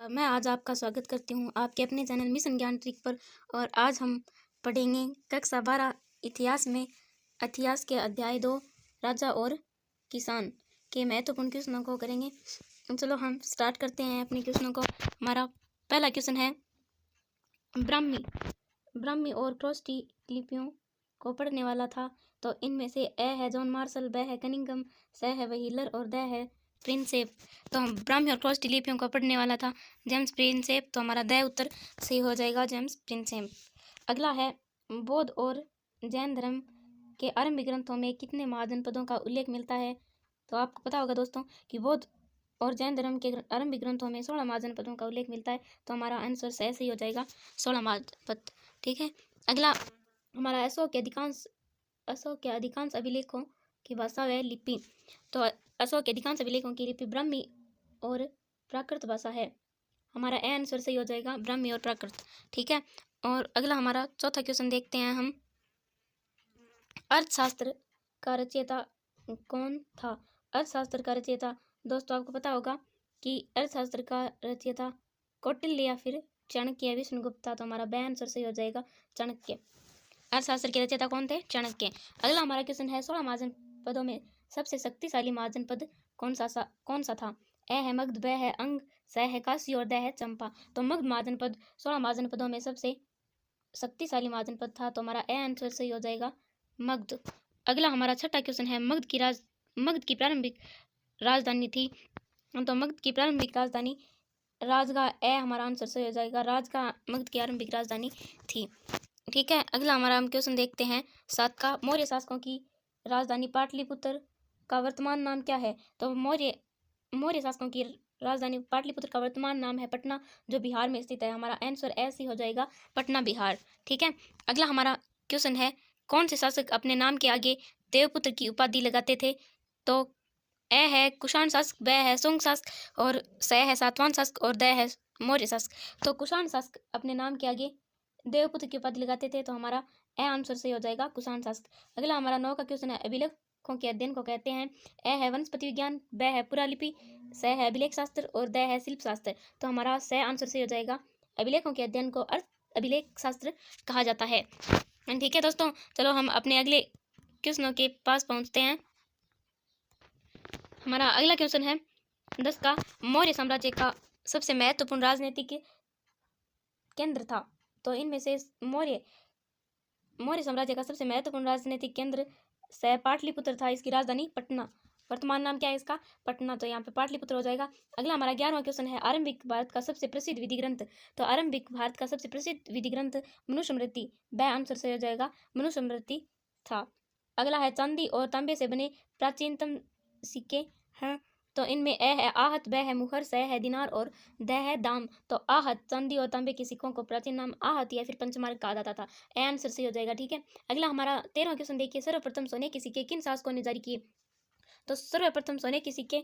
मैं आज आपका स्वागत करती हूँ आपके अपने चैनल मिशन ज्ञान ट्रिक पर। और आज हम पढ़ेंगे कक्षा 12 इतिहास के अध्याय 2 राजा और किसान के महत्वपूर्ण क्वेश्चनों को करेंगे। चलो हम स्टार्ट करते हैं अपने क्वेश्चनों को। हमारा पहला क्वेश्चन है, ब्राह्मी और ख्रोष्टी लिपियों को पढ़ने वाला था। तो इनमें से ए है जॉन मार्शल, ब है कनिंघम, स है व्हीलर और द है प्रिंसेप। तो हम ब्राह्मी और ख्रोष्टी लिपियों को पढ़ने वाला था जेम्स प्रिंसेप। तो हमारा द उत्तर सही हो जाएगा, जेम्स प्रिंसेप। अगला है, बौद्ध और जैन धर्म के आरंभिक ग्रंथों में कितने महाजनपदों का उल्लेख मिलता है। तो आपको पता होगा दोस्तों कि बौद्ध और जैन धर्म के आरंभिक ग्रंथों में 16 महाजनपदों का उल्लेख मिलता है। तो हमारा आंसर सही हो जाएगा, 16 महाजनपद। ठीक है। अगला हमारा, अशोक के अधिकांश अभिलेखों की भाषा व लिपि। तो अशोक के अधिकांश अभिलेखों की लिपि ब्राह्मी और प्राकृत भाषा है। हमारा ए आंसर सही हो जाएगा, ब्राह्मी और प्राकृत। ठीक है। और अगला हमारा चौथा क्वेश्चन देखते हैं हम, अर्थशास्त्र का रचयिता कौन था। अर्थशास्त्र का रचयिता दोस्तों आपको पता होगा कि अर्थशास्त्र का रचयिता कौटिल्य या फिर चाणक्य, विष्णुगुप्त था। तो हमारा बे आंसर सही हो जाएगा, चाणक्य। अर्थशास्त्र के रचयिता कौन थे, चाणक्य। अगला हमारा क्वेश्चन है, 16 महाजनपदों में सबसे शक्तिशाली महाजनपद कौन सा था। ए है मगध, ब है अंग, स है काशी और द है चंपा। तो मगध महाजनपद 16 महाजनपदों में सबसे शक्तिशाली महाजनपद था। तो हमारा ए आंसर सही हो जाएगा, मगध। अगला हमारा छठा क्वेश्चन है, मगध की प्रारंभिक राजधानी थी। तो मगध की प्रारंभिक राजधानी राजगा, ए हमारा आंसर सही हो जाएगा, राजगा मगध की आरंभिक राजधानी थी। ठीक है। अगला हमारा हम क्वेश्चन देखते हैं 7 का, मौर्य शासकों की राजधानी पाटलिपुत्र का वर्तमान नाम क्या है। तो मौर्य शासकों की राजधानी पाटलिपुत्र का वर्तमान नाम है पटना, जो बिहार में स्थित है। हमारा आंसर ऐसे हो जाएगा, पटना, बिहार। ठीक है। अगला हमारा क्वेश्चन है, कौन से शासक अपने नाम के आगे देवपुत्र की उपाधि लगाते थे। तो ए है कुषाण शासक, ब है शुंग शासक और स है सातवाहन शासक और द है मौर्य शासक। तो कुषाण शासक अपने नाम के आगे देवपुत्र की उपाधि लगाते थे। तो हमारा ए आंसर सही हो जाएगा, कुषाण शासक। अगला हमारा 9 का क्वेश्चन है, अभिलेखों के अध्ययन को कहते हैं। ए है वनस्पति विज्ञान, ब है पुरालिपि, स है अभिलेख शास्त्र और द है शिल्प शास्त्र। तो हमारा स आंसर सही हो जाएगा, अभिलेखों के अध्ययन को अभिलेख शास्त्र कहा जाता है। ठीक है दोस्तों, चलो हम अपने अगले क्वेश्चनों के पास पहुंचते हैं। हमारा अगला क्वेश्चन है 10 का, मौर्य साम्राज्य का सबसे महत्वपूर्ण राजनीतिक केंद्र था। तो इनमें से मौर्य साम्राज्य का सबसे महत्वपूर्ण राजनीतिक केंद्र पाटलिपुत्र था। इसकी राजधानी पटना, वर्तमान नाम क्या है इसका, पटना। तो यहाँ पे पाटलिपुत्र हो जाएगा। अगला हमारा 11वां क्वेश्चन है, आरंभिक भारत का सबसे प्रसिद्ध विधि ग्रंथ। तो आरंभिक भारत का सबसे प्रसिद्ध विधि ग्रंथ मनुस्मृति, ब आंसर सही हो जाएगा, मनुस्मृति था। अगला है, चांदी और तांबे से बने प्राचीनतम सिक्के हैं। तो इनमें ए है आहत, ब है मुहर, स है दिनार और द है दाम। तो आहत, चांदी और तांबे के सिक्कों को प्राचीन नाम आहत या फिर पंचमार्क कहा जाता था। ए आंसर सही हो जाएगा। ठीक है। अगला हमारा 13वां क्वेश्चन देखिए, सर्वप्रथम सोने के सिक्के किन शासकों ने जारी किए। तो सर्वप्रथम सोने के सिक्के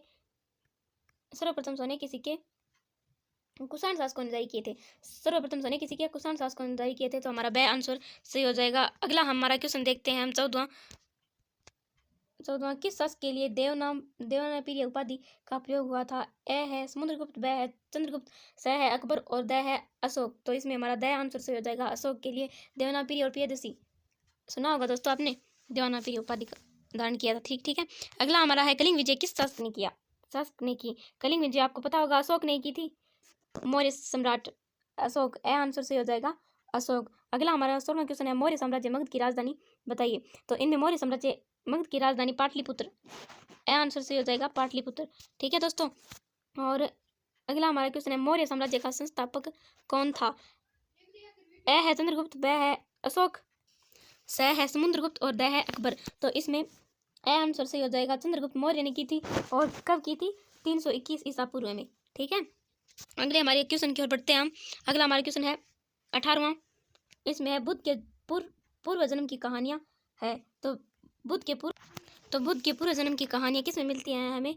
कुषाण शासकों ने जारी किए थे। सर्वप्रथम सोने के सिक्के कुषाण शासकों ने जारी किए थे। तो हमारा ब आंसर सही हो जाएगा। अगला हमारा क्वेश्चन देखते हैं हम 14वां, किस शासक के लिए देवनागरी उपाधि का प्रयोग हुआ था। ए है समुद्रगुप्त, ब है चंद्रगुप्त, स है अकबर और द है अशोक। तो इसमें हमारा द आंसर सही हो जाएगा, अशोक के लिए देवनागरी और प्रियदर्शी। सुना होगा दोस्तों आपने, देवनागरी उपाधि का धारण किया था। ठीक है। अगला हमारा है, कलिंग विजय किस शासक ने की। कलिंग विजय आपको पता होगा अशोक ने की थी, मौर्य सम्राट अशोक। ए आंसर सही हो जाएगा, अशोक। अगला हमारा 16वां क्वेश्चन है, मौर्य साम्राज्य मगध की राजधानी बताइए। तो इनमें मौर्य साम्राज्य मगध की राजधानी पाटलिपुत्र, ए आंसर सही हो जाएगा, पाटलिपुत्र। ठीक है दोस्तों। और अगला हमारा क्वेश्चन है, मौर्य साम्राज्य का संस्थापक कौन था। ए है चंद्रगुप्त, ब है अशोक, स है समुद्रगुप्त और द है अकबर। तो इसमें ए आंसर सही हो जाएगा, चंद्रगुप्त मौर्य ने की थी। और कब की थी, 321 ईसा पूर्व में। ठीक है। अगले हमारे क्वेश्चन की ओर बढ़ते हैं हम। अगला हमारा क्वेश्चन है 18वां, इसमें है बुद्ध के पूर्व जन्म की कहानियां है। तो बुद्ध के पूर्व जन्म की कहानियां किस में मिलती हैं हमें।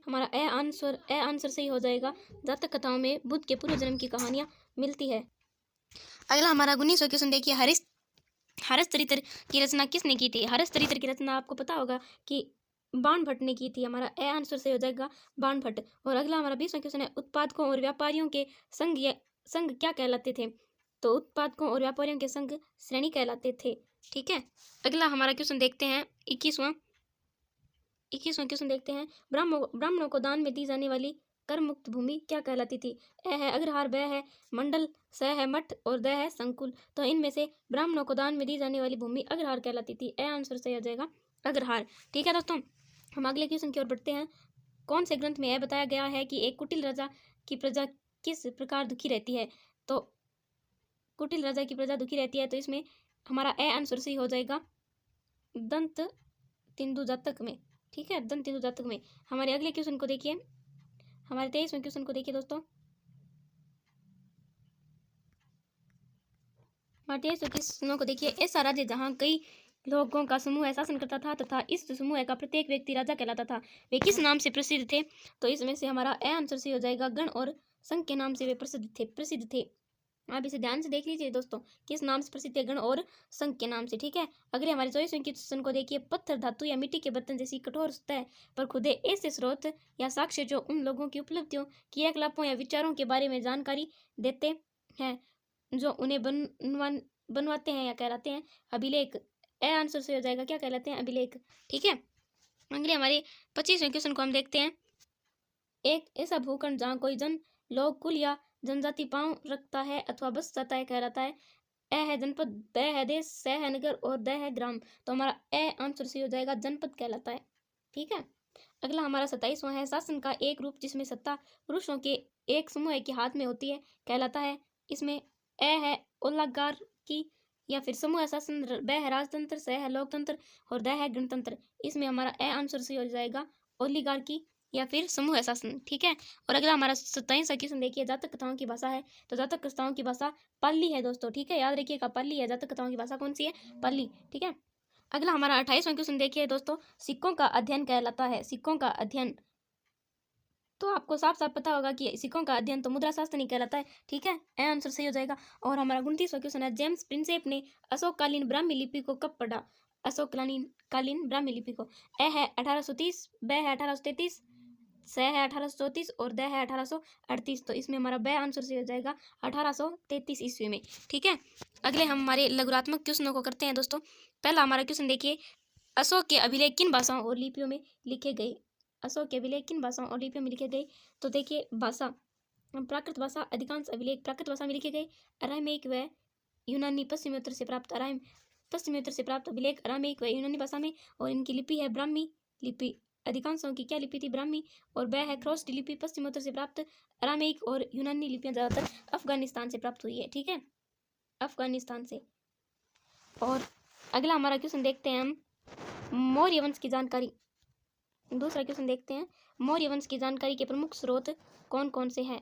हमारा ए आंसर सही हो जाएगा, जातक कथाओं में बुद्ध के पूर्व जन्म की कहानियां मिलती है। अगला हमारा 19वां क्वेश्चन देखिए, हर्षचरित्र की रचना किसने की थी। हर्षचरित्र की रचना आपको पता होगा कि बाणभट्ट ने की थी। हमारा ए आंसर से हो जाएगा बाणभट्ट। और अगला हमारा 20वां क्वेश्चन है, उत्पादकों और व्यापारियों के संघ क्या कहलाते थे? तो उत्पादकों और व्यापारियों के संघ श्रेणी कहलाते थे। ठीक है, अगला हमारा क्वेश्चन देखते हैं 21वां क्वेश्चन देखते हैं, ब्राह्मणों को दान में दी जाने वाली कर मुक्त भूमि क्या कहलाती थी? ए है अग्रहार, ब है मंडल, स है मठ और द है संकुल। तो इनमें से ब्राह्मणों को दान में दी जाने वाली भूमि अग्रहार कहलाती थी। ए आंसर सही हो जाएगा अग्रहार। ठीक है दोस्तों, हम अगले क्वेश्चन की ओर बढ़ते हैं। कौन से ग्रंथ में यह बताया गया है कि एक कुटिल राजा की प्रजा किस प्रकार दुखी रहती है? तो कुटिल राजा की प्रजा दुखी रहती है, तो इसमें हमारा ए आंसर सही हो जाएगा दंत तिंदु जातक में। ठीक है, दंत तिंदु जातक में। हमारे अगले क्वेश्चन को देखिए, हमारे 23वें क्वेश्चन को देखिए दोस्तों। हमारे 23वें क्वेश्चनों को देखिए, ऐसा राज्य जहाँ कई लोगों का समूह शासन करता था तथा इस समूह का प्रत्येक व्यक्ति राजा कहलाता था, वे किस नाम से प्रसिद्ध थे? तो इसमें से हमारा ए आंसर सही हो जाएगा गण और संघ के नाम से वे प्रसिद्ध थे। आप इसे ध्यान से देख लीजिए दोस्तों, किस नाम से प्रसिद्ध है? गण और संघ के नाम से। ठीक है, अगले हमारे 24वें क्वेश्चन को देखिए, पत्थर, धातु या मिट्टी के बर्तन जैसी कठोर सतह पर खुदे ऐसे स्रोत या साक्ष्य जो उन लोगों की उपलब्धियों, क्रियाकलापों या विचारों के बारे में जानकारी देते हैं जो उन्हें बनवाते हैं या कहलाते हैं अभिलेख। ए आंसर से हो जाएगा क्या कहलाते हैं? अभिलेख। ठीक है, अगले हमारे 25वें क्वेश्चन को हम देखते हैं, एक ऐसा भूखंड जहाँ कोई जन लोग कुल या जनजाति पांव रखता है अथवा बस जाता है कहलाता है। ए है जनपद, ब है देश, स है नगर और द है ग्राम। तो हमारा ए आंसर सही हो जाएगा जनपद कहलाता है। ठीक है, अगला हमारा 27वां है, शासन का एक रूप जिसमें सत्ता पुरुषों के एक समूह के हाथ में होती है कहलाता है। इसमें ए है ओलागार की या फिर समूह शासन, ब है राजतंत्र, स है लोकतंत्र और द है गणतंत्र। इसमें हमारा ए आंसर सही हो जाएगा ओलिगार की या फिर समूह शासन। ठीक है, और अगला हमारा 27वां क्वेश्चन देखिए, जातक कथाओं की भाषा है। तो जातक कथाओं की भाषा पाली है दोस्तों। ठीक है, याद रखिएगा पाली है, जातक कथाओं की भाषा कौन सी है? पाली। ठीक है, अगला हमारा 28वां क्वेश्चन देखिए दोस्तों, सिक्कों का अध्ययन कहलाता है। सिक्कों का अध्ययन, तो आपको साफ साफ पता होगा कि सिक्कों का अध्ययन तो मुद्रा शास्त्र नहीं कहलाता है। ठीक है, ए आंसर सही हो जाएगा। और हमारा 29वां क्वेश्चन है, जेम्स प्रिंसेप ने अशोककालीन ब्राह्मी लिपि को कब पढ़ा? अशोककालीन ब्राह्मी लिपि को। ए है 1830, ब है 1833, स है 1834 और द है 1838। तो इसमें हमारा ब आंसर सही हो जाएगा 1833 ईस्वी में। ठीक है, अगले हम हमारे लघुरात्मक क्वेश्चनों को करते हैं दोस्तों। पहला हमारा क्वेश्चन देखिए, अशोक के अभिलेख किन भाषाओं और लिपियों में लिखे गए? अशोक के अभिलेख किन भाषाओं और लिपियों में लिखे गए? तो देखिए, भाषा, प्राकृत भाषा, अधिकांश अभिलेख प्राकृत भाषा में लिखे गए। अरामेइक व यूनानी पश्चिमोत्तर से प्राप्त अभिलेख अरामेइक व यूनानी भाषा में, और इनकी लिपि है ब्राह्मी लिपि। अधिकांशों की क्या लिपि थी? ब्राह्मी। और ब है ख्रोष्ट लिपि, पश्चिमोत्तर से प्राप्त अरामेइक और यूनानी लिपियां ज्यादातर अफगानिस्तान से प्राप्त हुई है। ठीक है, अफगानिस्तान से। और अगला हमारा क्वेश्चन देखते हैं हम, मौर्य वंश की जानकारी। दूसरा क्वेश्चन देखते हैं, मौर्य वंश की जानकारी के प्रमुख स्रोत कौन कौन से हैं?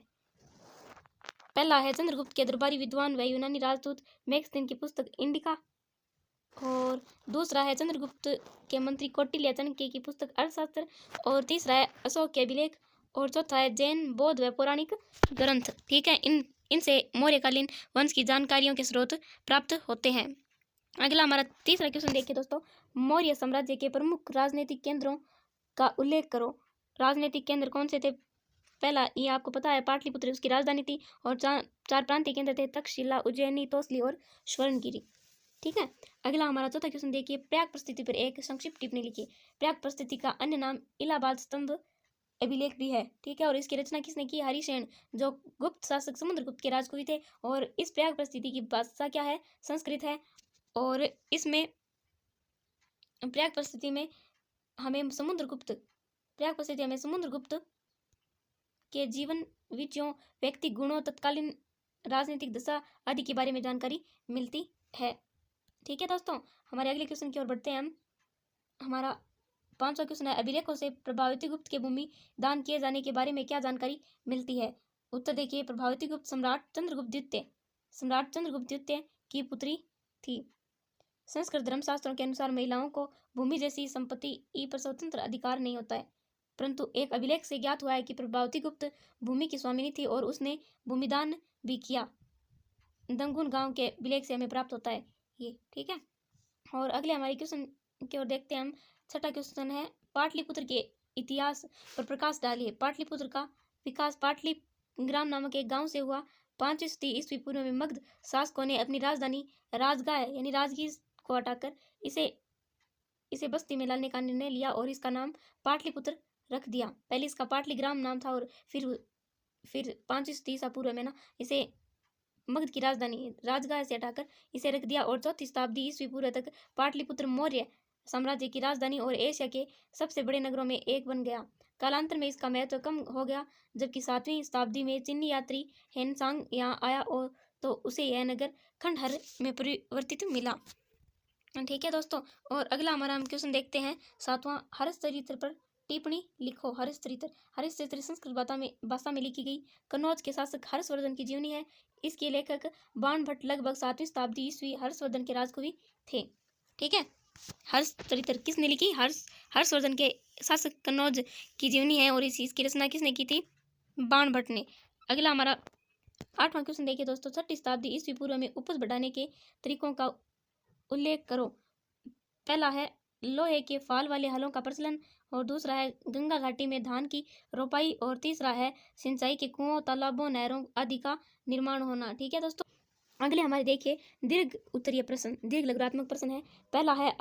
पहला है चंद्रगुप्त के दरबारी विद्वान व यूनानी राजदूत मैक्सथिन की पुस्तक इंडिका। और दूसरा है चंद्रगुप्त के मंत्री कौटिल्य चाणक्य की पुस्तक अर्थशास्त्र। और तीसरा है अशोक के अभिलेख। और चौथा है जैन, बौद्ध व पौराणिक ग्रंथ। ठीक है, इनसे मौर्यकालीन वंश की जानकारियों के स्रोत प्राप्त होते हैं। अगला हमारा तीसरा क्वेश्चन देखिए दोस्तों, मौर्य साम्राज्य के प्रमुख राजनीतिक केंद्रों का उल्लेख करो। राजनीतिक केंद्र कौन से थे? पहला, ये आपको पता है, पाटलिपुत्र उसकी राजधानी थी। और चार प्रांतीय केंद्र थे, तक्षशिला, उज्जैनी, तोसली और स्वर्णगिरी। ठीक है, अगला हमारा चौथा क्वेश्चन देखिए, प्रयाग प्रस्थिति पर एक संक्षिप्त टिप्पणी लिखिए। प्रयाग प्रस्थिति का अन्य नाम इलाहाबाद स्तंभ अभिलेख भी है। ठीक है, और इसकी रचना किसने की? हरिसेन, जो गुप्त शासक समुद्रगुप्त के राजकुमार थे। और इस प्रयाग प्रस्थिति की भाषा क्या है? संस्कृत है। और इसमें प्रयाग प्रस्थिति में हमें समुद्रगुप्त के जीवन विजयों, व्यक्ति गुणों, तत्कालीन राजनीतिक दशा आदि के बारे में जानकारी मिलती है। ठीक है दोस्तों, हमारे अगले क्वेश्चन की ओर बढ़ते हैं हम। हमारा 5वां क्वेश्चन है, अभिलेखों से प्रभावती गुप्त के भूमि दान किए जाने के बारे में क्या जानकारी मिलती है? उत्तर देखिए, प्रभावती गुप्त सम्राट चंद्रगुप्त द्वितीय की पुत्री थी। संस्कृत धर्मशास्त्रों के अनुसार महिलाओं को भूमि जैसी संपत्ति पर स्वतंत्र अधिकार नहीं होता है, परंतु एक अभिलेख से ज्ञात हुआ है कि प्रभावती गुप्त भूमि की स्वामिनी थी और उसने भूमिदान भी किया। दंगुन गांव के अभिलेख से हमें प्राप्त होता है ये। ठीक है, और अगले हमारे क्वेश्चन की ओर देखते हैं हम। छठा क्वेश्चन है, पाटलिपुत्र के इतिहास पर प्रकाश डालिए। पाटलिपुत्र का विकास पाटलिग्राम नामक एक गांव से हुआ। 5वीं शताब्दी ईस्वी पूर्व में मगध शासकों ने अपनी राजधानी राजगाह यानी राजगीर को हटाकर इसे बस्ती में लाने का निर्णय लिया और इसका नाम पाटलिपुत्र रख दिया। पहले इसका पाटलिग्राम नाम था और फिर 5वीं शताब्दी ईसा पूर्व में इसे मगध की राजधानी राजगाह से हटाकर इसे रख दिया और 4वीं शताब्दी ईस्वी पूर्व तक पाटलिपुत्र मौर्य साम्राज्य की राजधानी और एशिया के सबसे बड़े नगरों में एक बन गया। कालांतर में इसका महत्व कम हो गया, जबकि 7वीं शताब्दी में चीनी यात्री हेनसांग यहाँ आया और तो उसे यह नगर खंडहर में परिवर्तित मिला। ठीक है दोस्तों, और अगला हमारा हम क्वेश्चन देखते हैं 7वां। हर्षचरित्र पर टिप्पणी लिखो। हर्षचरित्र संस्कृत भाषा में लिखी गई कन्नौज के शासक हर्षवर्धन की जीवनी है। इसके लेखक बाणभट्ट लगभग 7वीं शताब्दी ईस्वी हर्षवर्धन के राजकवि थे। ठीक है, हर्षचरित्र किसने लिखी? हर्षवर्धन के शासक कन्नौज की जीवनी है और इसकी रचना किसने की थी? बाणभट्ट ने। अगला हमारा 8वां क्वेश्चन देखिए दोस्तों। 6वीं शताब्दी ईस्वी पूर्व में उपज बढ़ाने के तरीकों का उल्लेख करो। पहला है लोहे के फाल वाले हलों का प्रचलन और दूसरा है गंगा घाटी में धान की रोपाई और तीसरा है सिंचाई के कुओं, तालाबों, नहरों आदि का निर्माण होना। ठीक है दोस्तों, अगले हमारे देखिए दीर्घ उत्तरीय प्रश्न, दीर्घ लघुत्मक प्रश्न है। पहला है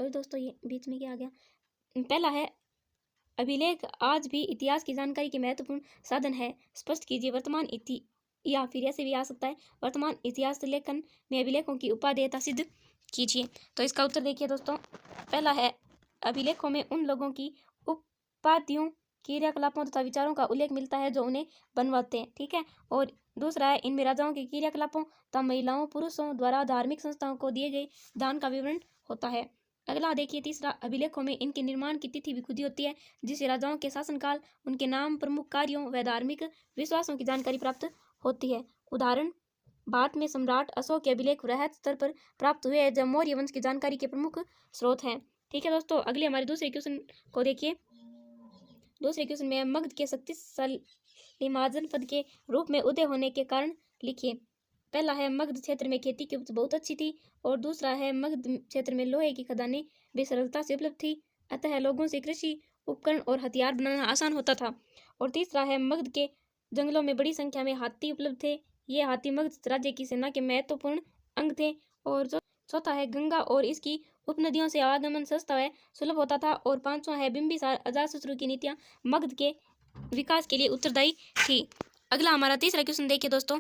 दोस्तों ये बीच में क्या आ गया। पहला है अभिलेख आज भी इतिहास की जानकारी के महत्वपूर्ण साधन है, स्पष्ट कीजिए। वर्तमान या फिर ऐसे भी आ सकता है वर्तमान इतिहास लेखन में अभिलेखों की उपादेयता सिद्ध कीजिए। तो इसका उत्तर देखिए दोस्तों, पहला है अभिलेखों में उन लोगों की उपाधियों, क्रियाकलापों तथा विचारों का उल्लेख मिलता है जो उन्हें बनवाते हैं। ठीक है, और दूसरा है इनमें राजाओं के क्रियाकलापों तथा महिलाओं पुरुषों द्वारा धार्मिक संस्थाओं को दिए गए दान का विवरण होता है। अगला देखिए तीसरा, अभिलेखों में इनके निर्माण की तिथि भी खुदी होती है, जिससे राजाओं के शासनकाल, उनके नाम, प्रमुख कार्यों व धार्मिक विश्वासों की जानकारी प्राप्त होती है। उदाहरण भारत में सम्राट अशोक के अभिलेख वृहद स्तर पर प्राप्त हुए जब मौर्य वंश की जानकारी के प्रमुख स्रोत हैं। ठीक है दोस्तों, अगले हमारे दूसरे क्वेश्चन को देखिए। दूसरे क्वेश्चन में मगध के शक्तिशाली महाजन पद के रूप में उदय होने के कारण लिखिए। पहला है मगध क्षेत्र में खेती की उपज बहुत अच्छी थी और दूसरा है मगध क्षेत्र में लोहे की खदानें भी सरलता से उपलब्ध थी, अतः लोगों से कृषि उपकरण और हथियार बनाना आसान होता था। और तीसरा है मगध के जंगलों में बड़ी संख्या में हाथी उपलब्ध थे, ये हाथी मगध राज्य की सेना के महत्वपूर्ण अंग थे। और चौथा है गंगा और इसकी उपनदियों से आवागमन सस्ता व सुलभ होता था। और पांचवा है बिंबिसार अजातशत्रु की नीतियां मगध के विकास के लिए उत्तरदायी थी। अगला हमारा तीसरा क्वेश्चन देखिए दोस्तों।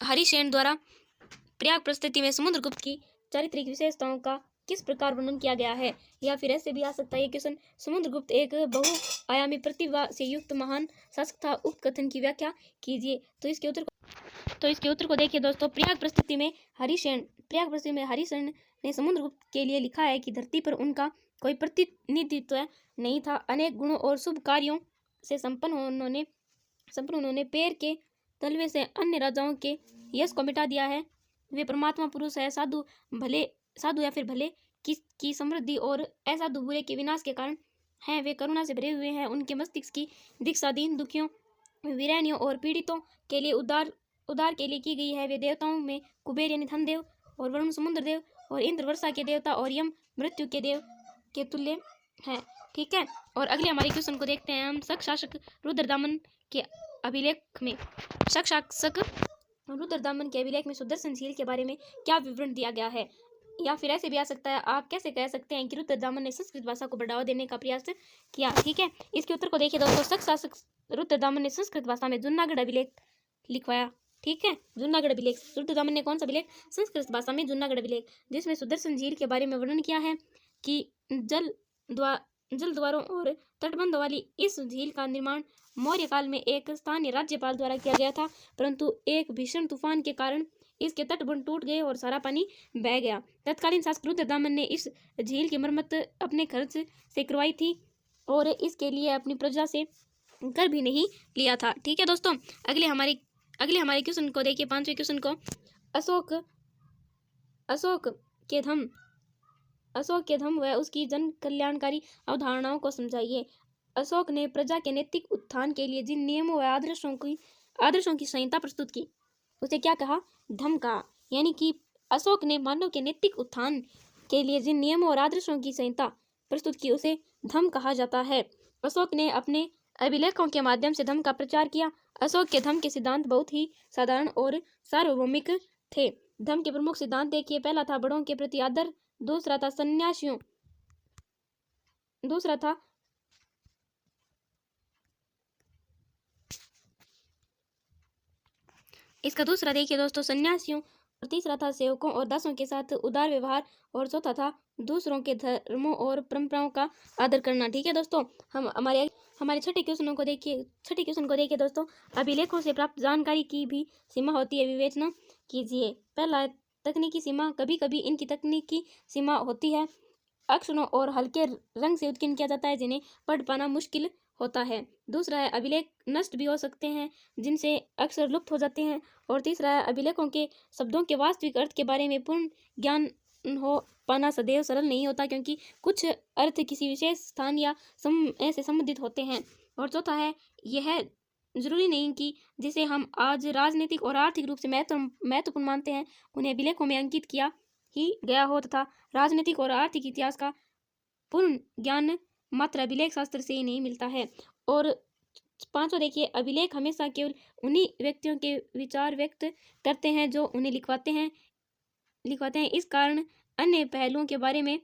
हरिसेन द्वारा प्रयाग प्रस्तुति में समुद्रगुप्त की चारित्रिक विशेषताओं का किस प्रकार वर्णन किया गया है? या फिर ऐसे भी आ सकता है ये क्वेश्चन, समुद्रगुप्त एक बहुआयामी प्रतिभा से युक्त महान शासक था, उक्त कथन की व्याख्या कीजिए। तो इसके उत्तर को देखिए दोस्तों। प्रयाग प्रस्तुति में हरिसेन ने समुद्रगुप्त के लिए लिखा है कि धरती पर उनका कोई प्रतिनिधित्व नहीं था। अनेक गुणों और शुभ कार्यों से संपन्न उन्होंने पैर के तलवे से अन्य राजाओं के यश को मिटा दिया है। वे परमात्मा पुरुष है, साधु या फिर भले की समृद्धि और असाधु बुरे के विनाश के कारण हैं। वे करुणा से भरे हुए हैं। उनके मस्तिष्क की दीक्षा दीन दुखियों, वीरानियों और पीड़ितों के लिए उद्धार के लिए की गई है। वे देवताओं में कुबेर यानी धनदेव और वरुण समुद्र देव और इंद्र वर्षा के देवता और यम मृत्यु के देव के तुल्य हैं। ठीक है, और अगले हमारे क्वेश्चन को देखते हैं हम। शक शासक रुद्रदामन के अभिलेख में सुदर्शन झील के बारे में क्या विवरण दिया गया है? या फिर ऐसे भी आ सकता है, आप कैसे कह सकते हैं कि रुद्रदामन ने संस्कृत भाषा को बढ़ावा देने का प्रयास किया? ठीक है, इसके उत्तर को देखिए दोस्तों। शक शासक रुद्रदामन ने संस्कृत भाषा में जूनागढ़ अभिलेख लिखवाया। ठीक है, जूनागढ़ अभिलेख। रुद्रदामन ने कौन सा अभिलेख? संस्कृत भाषा में जूनागढ़ अभिलेख, जिसमें सुदर्शन झील के बारे में वर्णन किया है कि जल द्वारों और तटबंध वाली इस झील का निर्माण मौर्य काल में एक स्थानीय राज्यपाल द्वारा किया गया था, परंतु एक भीषण तूफान के कारण इसके तटबंध टूट गए और सारा पानी बह गया। तत्कालीन शासक रुद्रदामन ने इस झील की मरम्मत अपने खर्च से करवाई थी और इसके लिए अपनी प्रजा से कर भी नहीं लिया था। ठीक है दोस्तों, अगले हमारे क्वेश्चन को देखिए, 5वें क्वेश्चन को। अशोक के धम्म व उसकी जन कल्याणकारी अवधारणाओं को समझाइए। अशोक ने प्रजा के नैतिक उत्थान के लिए जिन नियमों व आदर्शों की संहिता प्रस्तुत की उसे क्या कहा? धम्म कहा। यानी कि अशोक ने मानव के नैतिक उत्थान के लिए जिन नियमों और आदर्शों की संहिता प्रस्तुत की उसे धम्म कहा जाता है। अशोक ने अपने अभिलेखों के माध्यम से धम्म का प्रचार किया। अशोक के धम्म के सिद्धांत बहुत ही साधारण और सार्वभौमिक थे। धम्म के प्रमुख सिद्धांत देखिए, पहला था बड़ों के प्रति आदर, दूसरा था सन्यासियों, दूसरा था इसका दूसरा देखिए दोस्तों सन्यासियों, और तीसरा था सेवकों और दासों के साथ उदार व्यवहार, और चौथा था दूसरों के धर्मों और परंपराओं का आदर करना। ठीक है दोस्तों, हम हमारे छठे क्वेश्चन को देखिए दोस्तों, अभिलेखों से प्राप्त जानकारी की भी सीमा होती है, विवेचना कीजिए। पहला है तकनीकी सीमा, कभी कभी इनकी तकनीकी सीमा होती है अक्षरों और हल्के रंग से उत्कीर्ण किया जाता है जिन्हें पढ़ पाना मुश्किल होता है। दूसरा है अभिलेख नष्ट भी हो सकते हैं जिनसे अक्षर लुप्त हो जाते हैं। और तीसरा है अभिलेखों के शब्दों के वास्तविक अर्थ के बारे में पूर्ण ज्ञान हो पाना सदैव सरल नहीं होता, क्योंकि कुछ अर्थ किसी विशेष स्थान या समय से संबंधित होते हैं। और चौथा है यह जरूरी नहीं कि जिसे हम आज राजनीतिक और आर्थिक रूप से महत्वपूर्ण मानते हैं उन्हें अभिलेखों में अंकित किया ही गया हो, तथा राजनीतिक और आर्थिक इतिहास का पूर्ण ज्ञान मात्र अभिलेख शास्त्र से ही नहीं मिलता है। और पांचवा देखिए, अभिलेख हमेशा केवल उन्हीं व्यक्तियों के विचार व्यक्त करते हैं जो उन्हें लिखवाते हैं। इस कारण अन्य पहलुओं के बारे में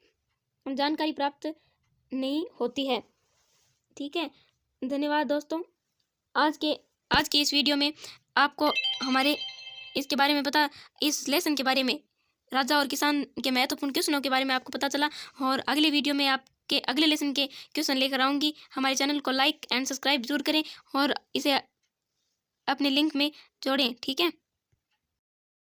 जानकारी प्राप्त नहीं होती है। ठीक है, धन्यवाद दोस्तों। आज के इस वीडियो में आपको हमारे इसके बारे में इस लेसन के बारे में, राजा और किसान के महत्वपूर्ण क्वेश्चनों के बारे में आपको पता चला। और अगले वीडियो में आपके अगले लेसन के क्वेश्चन लेकर आऊँगी। हमारे चैनल को लाइक एंड सब्सक्राइब जरूर करें और इसे अपने लिंक में जोड़ें। ठीक है।